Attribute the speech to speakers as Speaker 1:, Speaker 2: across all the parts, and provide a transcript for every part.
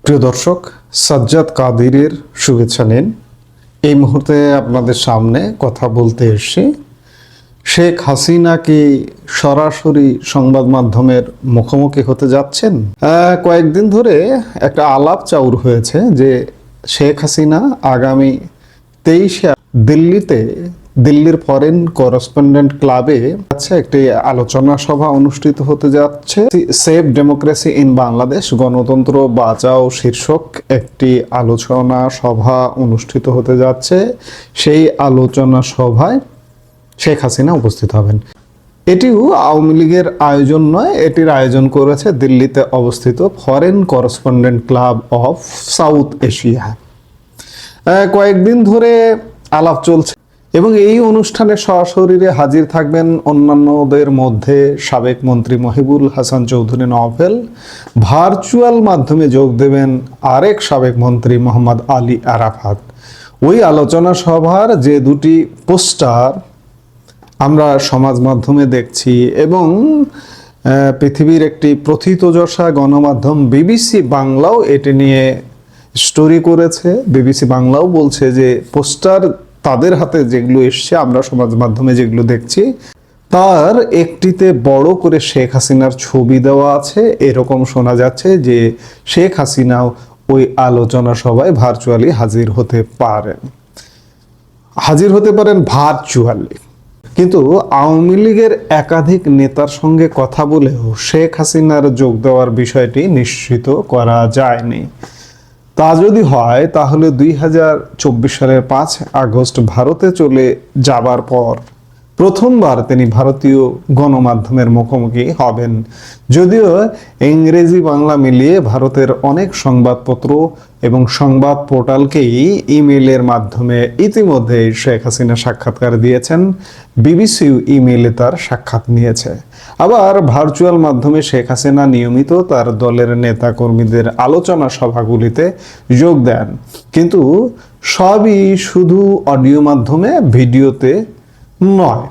Speaker 1: প্রিয় দর্শক, সাজ্জাদ কাদিরের শুভেচ্ছা নিন। এই মুহূর্তে আপনাদের সামনে কথা বলতে এসেছি শেখ হাসিনা কি সরাসরি সংবাদ মাধ্যমের মুখোমুখি হতে যাচ্ছেন? কয়েকদিন ধরে একটা আলাপ চাউর হয়েছে যে শেখ হাসিনা আগামী 23 দিল্লির ফরেন করেসপন্ডেন্ট ক্লাবে একটি আলোচনা সভা অনুষ্ঠিত হতে যাচ্ছে। সেভ ডেমোক্রেসি ইন বাংলাদেশ, গণতন্ত্র বাঁচাও শীর্ষক একটি আলোচনা সভা অনুষ্ঠিত হতে যাচ্ছে। সেই আলোচনা সভায় শেখ হাসিনা উপস্থিত হবেন। এটিও আওয়ামী লীগের আয়োজন নয়, এটির আয়োজন করেছে দিল্লিতে অবস্থিত foreign correspondent club of south Asia. কয়েকদিন ধরে আলাপ চলছে এবং এই অনুষ্ঠানে সশরীরে হাজির থাকবেন অন্যান্যদের মধ্যে সাবেক মন্ত্রী মহিবুল হাসান চৌধুরী নওফেল। ভার্চুয়াল মাধ্যমে যোগ দেবেন আরেক সাবেক মন্ত্রী মোহাম্মদ আলী আরাফাত। ওই আলোচনা সভার যে দুটি পোস্টার আমরা সমাজ মাধ্যমে দেখছি এবং পৃথিবীর একটি প্রথিতযশা গণমাধ্যম বিবিসি বাংলাও এটি নিয়ে স্টোরি করেছে। বিবিসি বাংলাও বলছে যে পোস্টার তাদের হাতে যেগুলো এসছে, আমরা সমাজ মাধ্যমে যেগুলো দেখছি, তার একটিতে বড় করে শেখ হাসিনার ছবি দেওয়া আছে। এরকম শোনা যাচ্ছে যে শেখ হাসিনাও ওই আলোচনা সভায় ভার্চুয়ালি হাজির হতে পারেন ভার্চুয়ালি। কিন্তু আওয়ামী লীগের একাধিক নেতার সঙ্গে কথা বলেও শেখ হাসিনার যোগ দেওয়ার বিষয়টি নিশ্চিত করা যায়নি। তা যদি হয় তাহলে 2024 সালের 5 আগস্ট ভারতে চলে যাবার পর প্রথমবার তিনি ভারতীয় গণমাধ্যমের মুখোমুখি হবেন। যদিও ইংরেজি বাংলা মিলিয়ে ভারতের অনেক সংবাদপত্র এবং সংবাদ পোর্টালকেই ইমেইলের মাধ্যমে ইতিমধ্যে শেখ হাসিনা সাক্ষাৎকার দিয়েছেন, বিবিসিও ইমেইলে তার সাক্ষাৎ নিয়েছে। আবার ভার্চুয়াল মাধ্যমে শেখ হাসিনা নিয়মিত তার দলের নেতা কর্মীদের আলোচনা সভাগুলিতে যোগ দেন, কিন্তু সবই শুধু অডিও মাধ্যমে, ভিডিওতে নয়।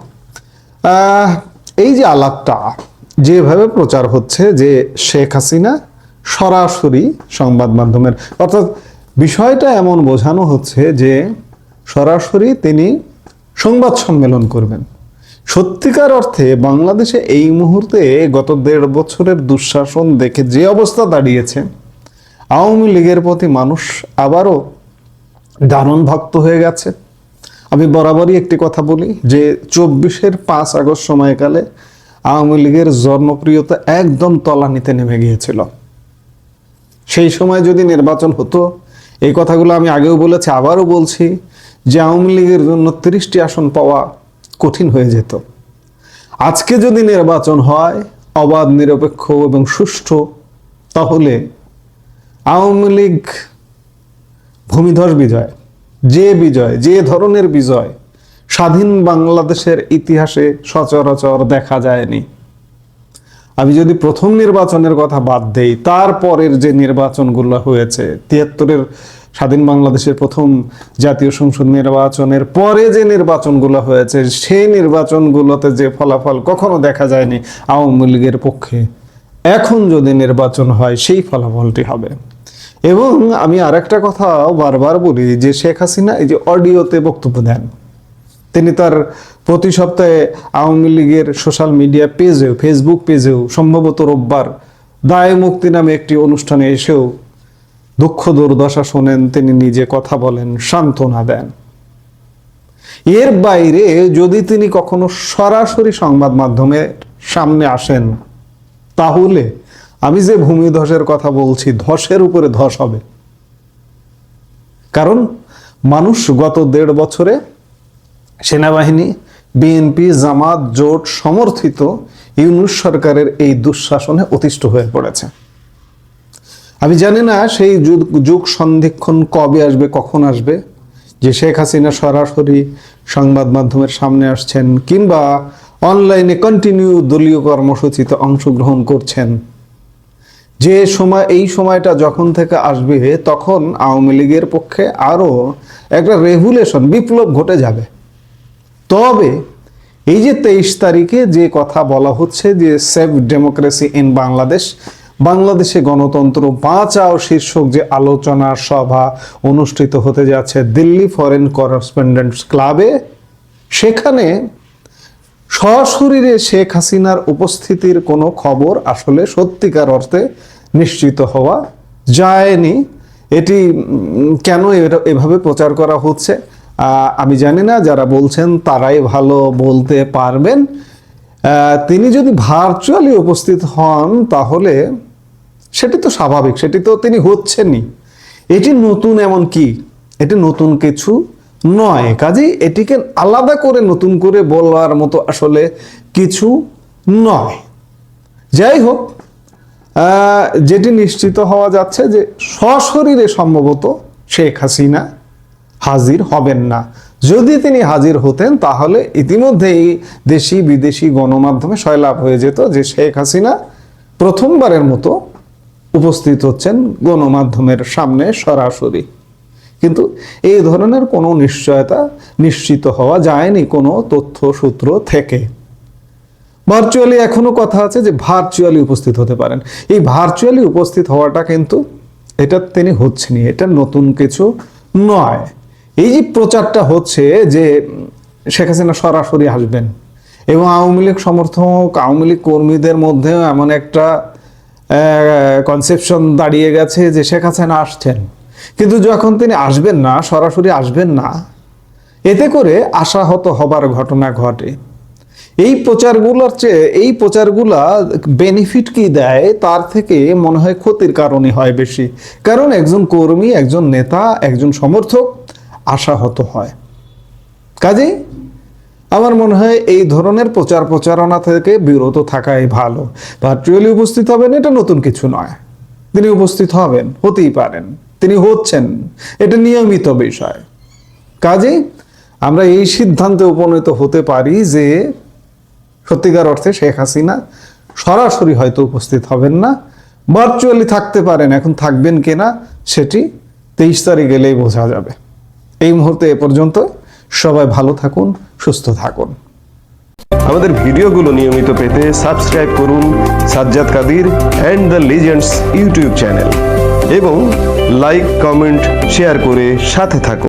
Speaker 1: এই যে আলাপটা যেভাবে প্রচার হচ্ছে যে শেখ হাসিনা সরাসরি সংবাদ মাধ্যমের, অর্থাৎ বিষয়টা এমন বোঝানো হচ্ছে যে সরাসরি তিনি সংবাদ সম্মেলন করবেন। সত্যিকার অর্থে বাংলাদেশে এই মুহূর্তে গত 1.5 বছরের দুঃশাসন দেখে যে অবস্থা দাঁড়িয়েছে, আওয়ামী লীগের প্রতি মানুষ আবারও দারুণ ভক্ত হয়ে গেছে। আমি বরাবরই একটি কথা বলি যে 24-এর 5 আগস্ট সময়কালে আওয়ামী লীগের জনপ্রিয়তা একদম তলানিতে নেমে গিয়েছিল। সেই সময় যদি নির্বাচন হতো, এই কথাগুলো আমি আগেও বলেছি, আবারও বলছি, যে আওয়ামী লীগের জন্য 30টি আসন পাওয়া কঠিন হয়ে যেত। আজকে যদি নির্বাচন হয় অবাধ, নিরপেক্ষ এবং সুষ্ঠু, তাহলে আওয়ামী লীগ ভূমিধস বিজয়, যে ধরনের বিজয় স্বাধীন বাংলাদেশের ইতিহাসে সচরাচর দেখা যায়নি। আমি যদি প্রথম নির্বাচনের কথা বাদ দেই, তারপরের যে নির্বাচনগুলো হয়েছে, 73-এর স্বাধীন বাংলাদেশের প্রথম জাতীয় সংসদ নির্বাচনের পরে যে নির্বাচনগুলো হয়েছে, সেই নির্বাচনগুলোতে যে ফলাফল কখনো দেখা যায়নি আওয়ামী লীগের পক্ষে, এখন যদি নির্বাচন হয় সেই ফলাফলটি হবে। এবং আমি আরেকটা কথা বারবার বলি যে শেখ হাসিনা এই যে অডিওতে বক্তব্য দেন, তিনি তার প্রতি সপ্তাহে আওয়ামী লীগের সোশ্যাল মিডিয়া পেজেও, ফেসবুক পেজেও, সম্ভবত রোববার দায় মুক্তি নামে একটি অনুষ্ঠানে এসেও দুঃখ দুর্দশা শোনেন, তিনি নিজে কথা বলেন, সান্ত্বনা দেন। এর বাইরে যদি তিনি কখনো সরাসরি সংবাদ মাধ্যমের সামনে আসেন, তাহলে আমি যে ভূমিধসের কথা বলছি, ধসের উপরে ধস হবে। কারণ মানুষ গত 1.5 বছরে সেনাবাহিনী, বিএনপি, জামাত জোট সমর্থিত ইউনূস সরকারের এই দুঃশাসনে অতিষ্ঠ হয়ে পড়েছে। আমি জানি না সেই যুগ সন্ধিক্ষণ কবে আসবে, কখন আসবে, যে শেখ হাসিনা সরাসরি সংবাদ মাধ্যমের সামনে আসছেন কিংবা অনলাইনে কন্টিনিউ দলীয় কর্মসূচিতে অংশগ্রহণ করছেন। যে সময়, এই সময়টা যখন থেকে আসবে, তখন আওয়ামী লীগের পক্ষে আরো একটা রেভুলেশন, বিপ্লব ঘটে যাবে। তবে এই যে 23 তারিখে যে কথা বলা হচ্ছে যে সেভ ডেমোক্রেসি ইন বাংলাদেশ, বাংলাদেশে গণতন্ত্র বাঁচাও শীর্ষক যে আলোচনা সভা অনুষ্ঠিত হতে যাচ্ছে দিল্লি ফরেন করেসপন্ডেন্টস ক্লাবে, সেখানে সশরীরে শেখ হাসিনার উপস্থিতির কোনো খবর আসলে সত্যিকার অর্থে নিশ্চিত হওয়া যায়নি। এটি কেন এভাবে প্রচার করা হচ্ছে আমি জানি না, যারা বলছেন তারাই ভালো বলতে পারবেন। তিনি যদি ভার্চুয়ালি উপস্থিত হন তাহলে সেটি তো স্বাভাবিক, সেটি তো তিনি হচ্ছেনই। এটি নতুন এমন কি? এটি নতুন কিছু নয়, কাজেই এটিকে আলাদা করে নতুন করে বলার মতো আসলে কিছু নয়। যাই হোক, যেটি নিশ্চিত হওয়া যাচ্ছে যে সশরীরে সম্ভবত শেখ হাসিনা হাজির হবেন না। যদি তিনি হাজির হতেন তাহলে ইতিমধ্যেই দেশি বিদেশি গণমাধ্যমে সয়লাভ হয়ে যেত যে শেখ হাসিনা প্রথমবারের মতো উপস্থিত হচ্ছেন গণমাধ্যমের সামনে সরাসরি। কিন্তু এই ধরনের কোনো নিশ্চয়তা নিশ্চিত হওয়া যায়নি কোনো তথ্য সূত্র থেকে। ভার্চুয়ালি এখনো কথা আছে যে ভার্চুয়ালি উপস্থিত হতে পারেন। এই ভার্চুয়ালি উপস্থিত হওয়াটা কিন্তু এটা তিনি হচ্ছেনই, এটা নতুন কিছু নয়। এই যে প্রচারটা হচ্ছে যে শেখ হাসিনা সরাসরি আসবেন এবং আওয়ামী লীগ সমর্থক আওয়ামী লীগ কর্মীদের মধ্যেও এমন একটা কনসেপশন দাঁড়িয়ে গেছে যে শেখ হাসিনা আসছেন, কিন্তু যখন তিনি আসবেন না, সরাসরি আসবেন না, এতে করে আশাহত হবার ঘটনা ঘটে। এই প্রচারগুলা বেনিফিট কি দেয় তার থেকে মনে হয় ক্ষতির কারণে হয় বেশি। কারণ একজন কর্মী, একজন নেতা, একজন সমর্থক আশাহত হয়। কাজেই আমার মনে হয় এই ধরনের প্রচারণা থেকে বিরত থাকাই ভালো। ভার্চুয়ালি উপস্থিত হবেন এটা নতুন কিছু নয়, তিনি উপস্থিত হবেন, হতেই পারেন, তিনি হচ্ছেন, এটা নিয়মিত বিষয়। কাজেই আমরা এই সিদ্ধান্তে উপনীত হতে পারি যে সত্যিকার অর্থে শেখ হাসিনা সরাসরি হয়তো উপস্থিত হবেন না, ভার্চুয়ালি থাকতে পারেন। এখন থাকবেন কিনা সেটি 23 তারিখ গেলেই বোঝা যাবে। এই মুহূর্তে এ পর্যন্ত। সবাই ভালো থাকুন, সুস্থ থাকুন।
Speaker 2: আমাদের ভিডিওগুলো নিয়মিত পেতে সাবস্ক্রাইব করুন Sajjad Kadir and the legends YouTube channel এবং লাইক, কমেন্ট, শেয়ার করে সাথে থাকুন।